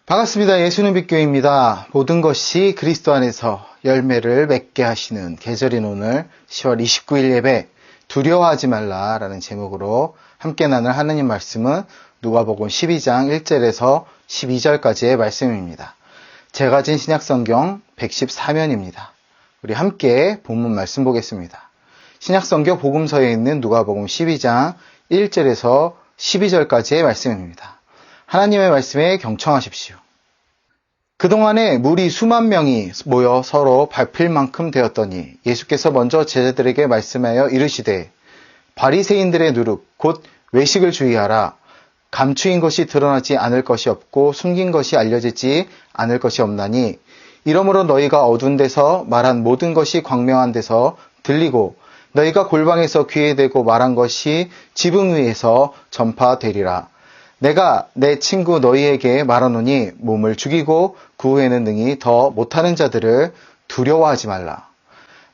반갑습니다. 예수는 빛교회입니다. 모든 것이 그리스도 안에서 열매를 맺게 하시는 계절인 오늘 10월 29일 예배 두려워하지 말라라는 제목으로 함께 나눌 하나님 말씀은 누가복음 12장 1절에서 12절까지의 말씀입니다. 제가 진 신약성경 114면입니다. 우리 함께 본문 말씀 보겠습니다. 신약성경 복음서에 있는 누가복음 12장 1절에서 12절까지의 말씀입니다. 하나님의 말씀에 경청하십시오. 그동안에 무리 수만 명이 모여 서로 밟힐 만큼 되었더니 예수께서 먼저 제자들에게 말씀하여 이르시되 바리새인들의 누룩 곧 외식을 주의하라. 감추인 것이 드러나지 않을 것이 없고 숨긴 것이 알려지지 않을 것이 없나니 이러므로 너희가 어두운 데서 말한 모든 것이 광명한 데서 들리고 너희가 골방에서 귀에 대고 말한 것이 지붕 위에서 전파되리라. 내가 내 친구 너희에게 말하노니 몸을 죽이고 그 후에는 능히 더 못하는 자들을 두려워하지 말라.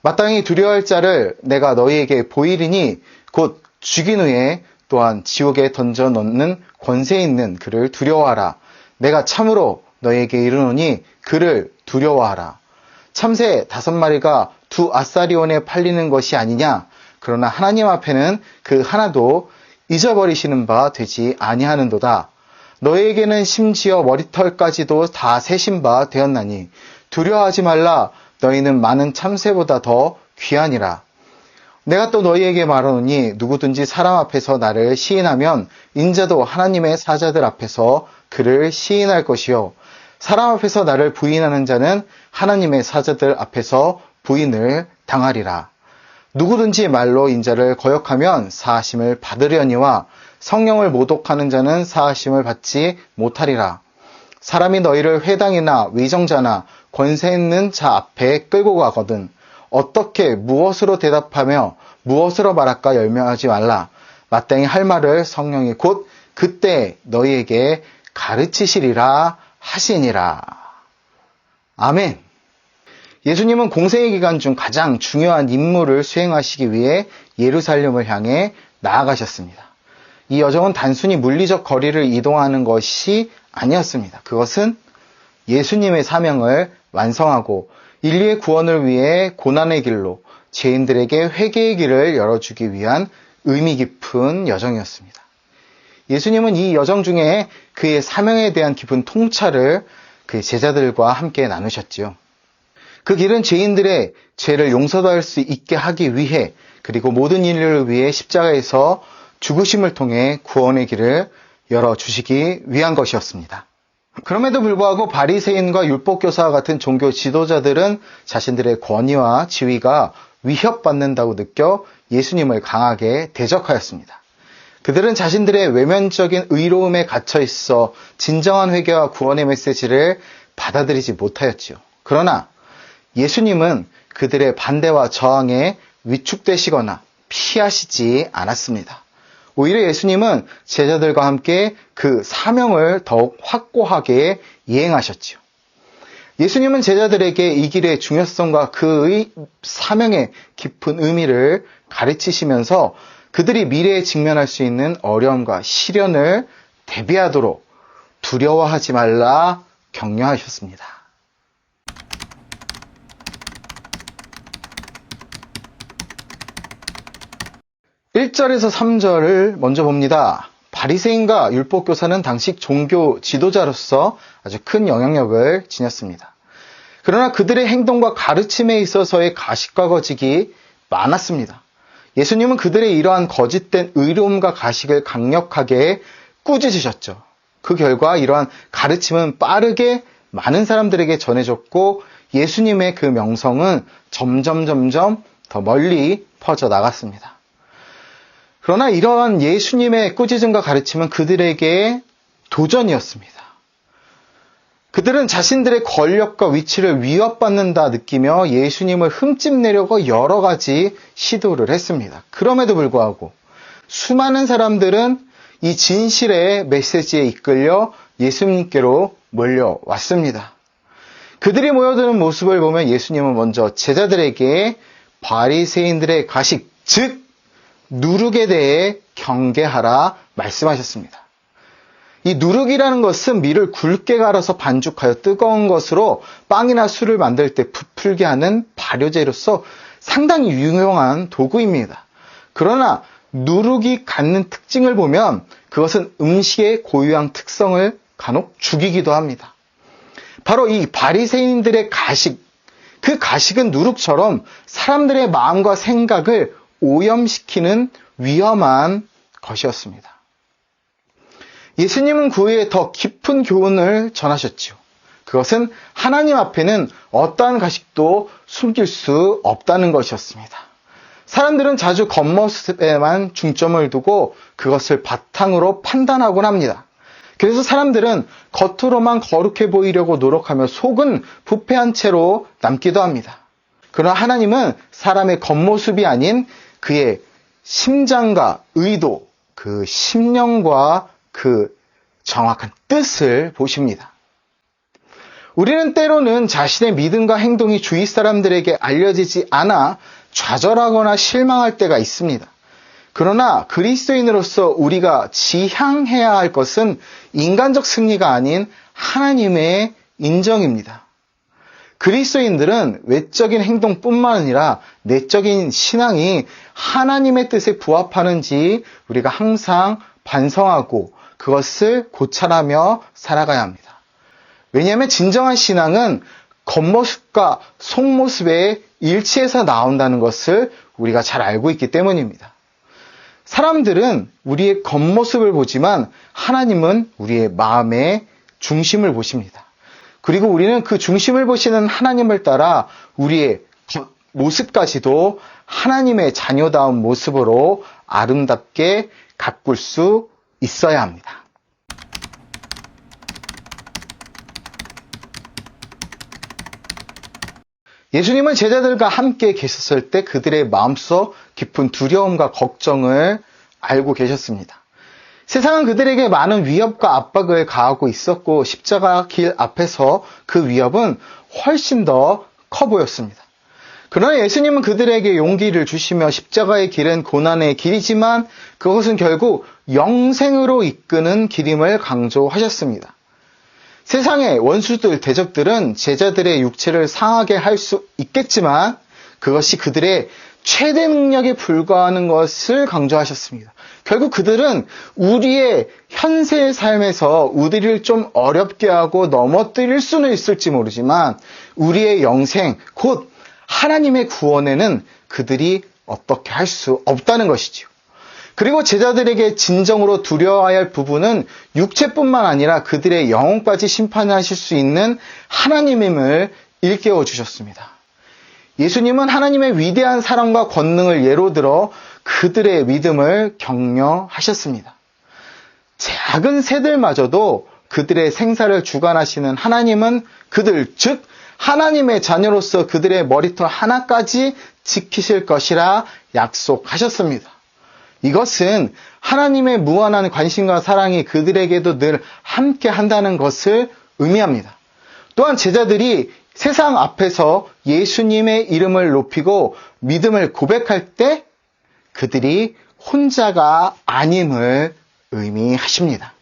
마땅히 두려워할 자를 내가 너희에게 보이리니 곧 죽인 후에 또한 지옥에 던져 넣는 권세 있는 그를 두려워하라. 내가 참으로 너희에게 이르노니 그를 두려워하라. 참새 5마리가 2아사리온에 팔리는 것이 아니냐? 그러나 하나님 앞에는 그 하나도 잊어버리시는 바 되지 아니하는도다. 너희에게는 심지어 머리털까지도 다 세신 바 되었나니 두려워하지 말라. 너희는 많은 참새보다 더 귀하니라. 내가 또 너희에게 말하노니 누구든지 사람 앞에서 나를 시인하면 인자도 하나님의 사자들 앞에서 그를 시인할 것이요 사람 앞에서 나를 부인하는 자는 하나님의 사자들 앞에서 부인을 당하리라. 누구든지 말로 인자를 거역하면 사하심을 받으려니와 성령을 모독하는 자는 사하심을 받지 못하리라. 사람이 너희를 회당이나 위정자나 권세 있는 자 앞에 끌고 가거든 어떻게 무엇으로 대답하며 무엇으로 말할까 열명하지 말라. 마땅히 할 말을 성령이 곧 그때 너희에게 가르치시리라 하시니라. 아멘. 예수님은 공생의 기간 중 가장 중요한 임무를 수행하시기 위해 예루살렘을 향해 나아가셨습니다. 이 여정은 단순히 물리적 거리를 이동하는 것이 아니었습니다. 그것은 예수님의 사명을 완성하고 인류의 구원을 위해 고난의 길로 죄인들에게 회개의 길을 열어주기 위한 의미 깊은 여정이었습니다. 예수님은 이 여정 중에 그의 사명에 대한 깊은 통찰을 그의 제자들과 함께 나누셨지요. 그 길은 죄인들의 죄를 용서받을 수 있게 하기 위해 그리고 모든 인류를 위해 십자가에서 죽으심을 통해 구원의 길을 열어주시기 위한 것이었습니다. 그럼에도 불구하고 바리새인과 율법교사와 같은 종교 지도자들은 자신들의 권위와 지위가 위협받는다고 느껴 예수님을 강하게 대적하였습니다. 그들은 자신들의 외면적인 의로움에 갇혀 있어 진정한 회개와 구원의 메시지를 받아들이지 못하였지요. 그러나 예수님은 그들의 반대와 저항에 위축되시거나 피하시지 않았습니다. 오히려 예수님은 제자들과 함께 그 사명을 더욱 확고하게 이행하셨지요. 예수님은 제자들에게 이 길의 중요성과 그의 사명의 깊은 의미를 가르치시면서 그들이 미래에 직면할 수 있는 어려움과 시련을 대비하도록 두려워하지 말라 격려하셨습니다. 1절에서 3절을 먼저 봅니다. 바리새인과 율법교사는 당시 종교 지도자로서 아주 큰 영향력을 지녔습니다. 그러나 그들의 행동과 가르침에 있어서의 가식과 거짓이 많았습니다. 예수님은 그들의 이러한 거짓된 의로움과 가식을 강력하게 꾸짖으셨죠. 그 결과 이러한 가르침은 빠르게 많은 사람들에게 전해졌고 예수님의 그 명성은 점점 더 멀리 퍼져 나갔습니다. 그러나 이러한 예수님의 꾸짖음과 가르침은 그들에게 도전이었습니다. 그들은 자신들의 권력과 위치를 위협받는다 느끼며 예수님을 흠집내려고 여러 가지 시도를 했습니다. 그럼에도 불구하고 수많은 사람들은 이 진실의 메시지에 이끌려 예수님께로 몰려왔습니다. 그들이 모여드는 모습을 보면 예수님은 먼저 제자들에게 바리새인들의 가식, 즉 누룩에 대해 경계하라 말씀하셨습니다. 이 누룩이라는 것은 밀을 굵게 갈아서 반죽하여 뜨거운 것으로 빵이나 술을 만들 때 부풀게 하는 발효제로서 상당히 유용한 도구입니다. 그러나 누룩이 갖는 특징을 보면 그것은 음식의 고유한 특성을 간혹 죽이기도 합니다. 바로 이 바리새인들의 가식, 그 가식은 누룩처럼 사람들의 마음과 생각을 오염시키는 위험한 것이었습니다. 예수님은 그 후에 더 깊은 교훈을 전하셨죠. 그것은 하나님 앞에는 어떠한 가식도 숨길 수 없다는 것이었습니다. 사람들은 자주 겉모습에만 중점을 두고 그것을 바탕으로 판단하곤 합니다. 그래서 사람들은 겉으로만 거룩해 보이려고 노력하며 속은 부패한 채로 남기도 합니다. 그러나 하나님은 사람의 겉모습이 아닌 그의 심장과 의도, 그 심령과 그 정확한 뜻을 보십니다. 우리는 때로는 자신의 믿음과 행동이 주위 사람들에게 알려지지 않아 좌절하거나 실망할 때가 있습니다. 그러나 그리스도인으로서 우리가 지향해야 할 것은 인간적 승리가 아닌 하나님의 인정입니다. 그리스도인들은 외적인 행동뿐만 아니라 내적인 신앙이 하나님의 뜻에 부합하는지 우리가 항상 반성하고 그것을 고찰하며 살아가야 합니다. 왜냐하면 진정한 신앙은 겉모습과 속모습의 일치에서 나온다는 것을 우리가 잘 알고 있기 때문입니다. 사람들은 우리의 겉모습을 보지만 하나님은 우리의 마음의 중심을 보십니다. 그리고 우리는 그 중심을 보시는 하나님을 따라 우리의 모습까지도 하나님의 자녀다운 모습으로 아름답게 가꿀 수 있어야 합니다. 예수님은 제자들과 함께 계셨을 때 그들의 마음속 깊은 두려움과 걱정을 알고 계셨습니다. 세상은 그들에게 많은 위협과 압박을 가하고 있었고 십자가 길 앞에서 그 위협은 훨씬 더 커 보였습니다. 그러나 예수님은 그들에게 용기를 주시며 십자가의 길은 고난의 길이지만 그것은 결국 영생으로 이끄는 길임을 강조하셨습니다. 세상의 원수들, 대적들은 제자들의 육체를 상하게 할 수 있겠지만 그것이 그들의 최대 능력에 불과하는 것을 강조하셨습니다. 결국 그들은 우리의 현세의 삶에서 우리를 좀 어렵게 하고 넘어뜨릴 수는 있을지 모르지만 우리의 영생, 곧 하나님의 구원에는 그들이 어떻게 할 수 없다는 것이지요. 그리고 제자들에게 진정으로 두려워해야 할 부분은 육체뿐만 아니라 그들의 영혼까지 심판하실 수 있는 하나님임을 일깨워 주셨습니다. 예수님은 하나님의 위대한 사랑과 권능을 예로 들어 그들의 믿음을 격려하셨습니다. 작은 새들마저도 그들의 생사를 주관하시는 하나님은 그들, 즉 하나님의 자녀로서 그들의 머리털 하나까지 지키실 것이라 약속하셨습니다. 이것은 하나님의 무한한 관심과 사랑이 그들에게도 늘 함께 한다는 것을 의미합니다. 또한 제자들이 세상 앞에서 예수님의 이름을 높이고 믿음을 고백할 때 그들이 혼자가 아님을 의미하십니다.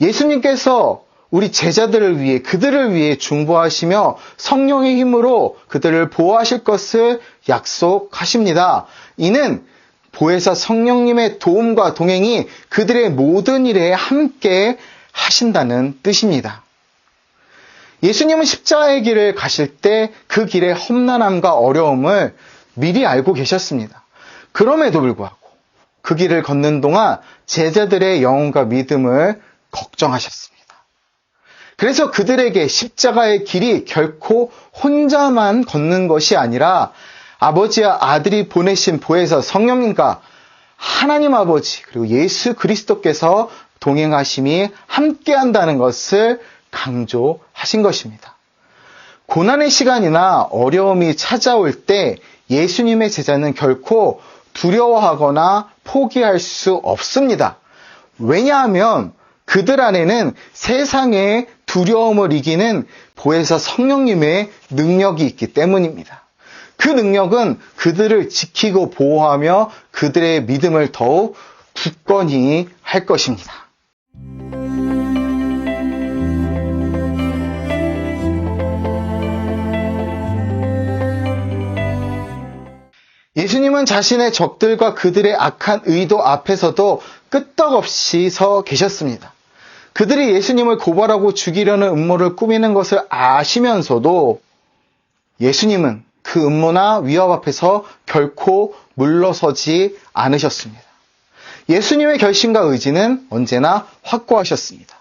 예수님께서 우리 제자들을 위해 그들을 위해 중보하시며 성령의 힘으로 그들을 보호하실 것을 약속하십니다. 이는 보혜사 성령님의 도움과 동행이 그들의 모든 일에 함께 하신다는 뜻입니다. 예수님은 십자가의 길을 가실 때 그 길의 험난함과 어려움을 미리 알고 계셨습니다. 그럼에도 불구하고 그 길을 걷는 동안 제자들의 영혼과 믿음을 걱정하셨습니다. 그래서 그들에게 십자가의 길이 결코 혼자만 걷는 것이 아니라 아버지와 아들이 보내신 보혜사 성령님과 하나님 아버지 그리고 예수 그리스도께서 동행하심이 함께한다는 것을 강조하신 것입니다. 고난의 시간이나 어려움이 찾아올 때 예수님의 제자는 결코 두려워하거나 포기할 수 없습니다. 왜냐하면 그들 안에는 세상의 두려움을 이기는 보혜사 성령님의 능력이 있기 때문입니다. 그 능력은 그들을 지키고 보호하며 그들의 믿음을 더욱 굳건히 할 것입니다. 예수님은 자신의 적들과 그들의 악한 의도 앞에서도 끄떡없이 서 계셨습니다. 그들이 예수님을 고발하고 죽이려는 음모를 꾸미는 것을 아시면서도 예수님은 그 음모나 위협 앞에서 결코 물러서지 않으셨습니다. 예수님의 결심과 의지는 언제나 확고하셨습니다.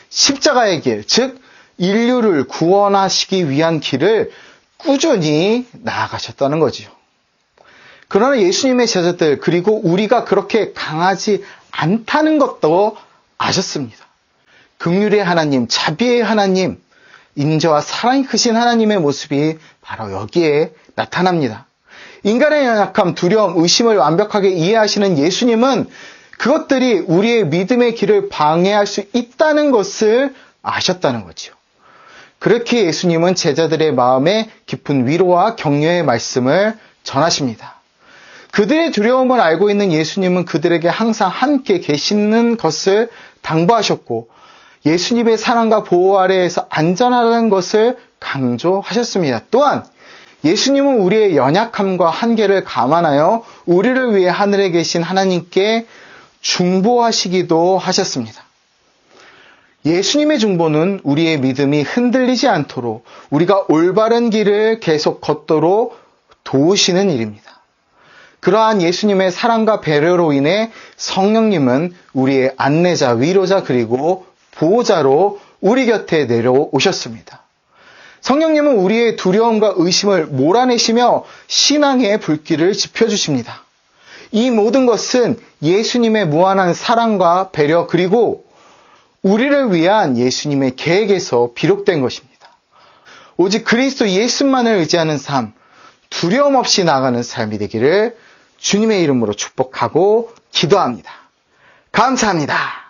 십자가의 길, 즉 인류를 구원하시기 위한 길을 꾸준히 나아가셨다는 거지요. 그러나 예수님의 제자들 그리고 우리가 그렇게 강하지 않다는 것도 아셨습니다. 긍휼의 하나님, 자비의 하나님, 인자와 사랑이 크신 하나님의 모습이 바로 여기에 나타납니다. 인간의 연약함, 두려움, 의심을 완벽하게 이해하시는 예수님은 그것들이 우리의 믿음의 길을 방해할 수 있다는 것을 아셨다는 거죠. 그렇게 예수님은 제자들의 마음에 깊은 위로와 격려의 말씀을 전하십니다. 그들의 두려움을 알고 있는 예수님은 그들에게 항상 함께 계시는 것을 당부하셨고 예수님의 사랑과 보호 아래에서 안전하다는 것을 강조하셨습니다. 또한 예수님은 우리의 연약함과 한계를 감안하여 우리를 위해 하늘에 계신 하나님께 중보하시기도 하셨습니다. 예수님의 중보는 우리의 믿음이 흔들리지 않도록 우리가 올바른 길을 계속 걷도록 도우시는 일입니다. 그러한 예수님의 사랑과 배려로 인해 성령님은 우리의 안내자, 위로자 그리고 보호자로 우리 곁에 내려오셨습니다. 성령님은 우리의 두려움과 의심을 몰아내시며 신앙의 불길을 지펴주십니다. 이 모든 것은 예수님의 무한한 사랑과 배려 그리고 우리를 위한 예수님의 계획에서 비록된 것입니다. 오직 그리스도 예수만을 의지하는 삶, 두려움 없이 나아가는 삶이 되기를 주님의 이름으로 축복하고 기도합니다. 감사합니다.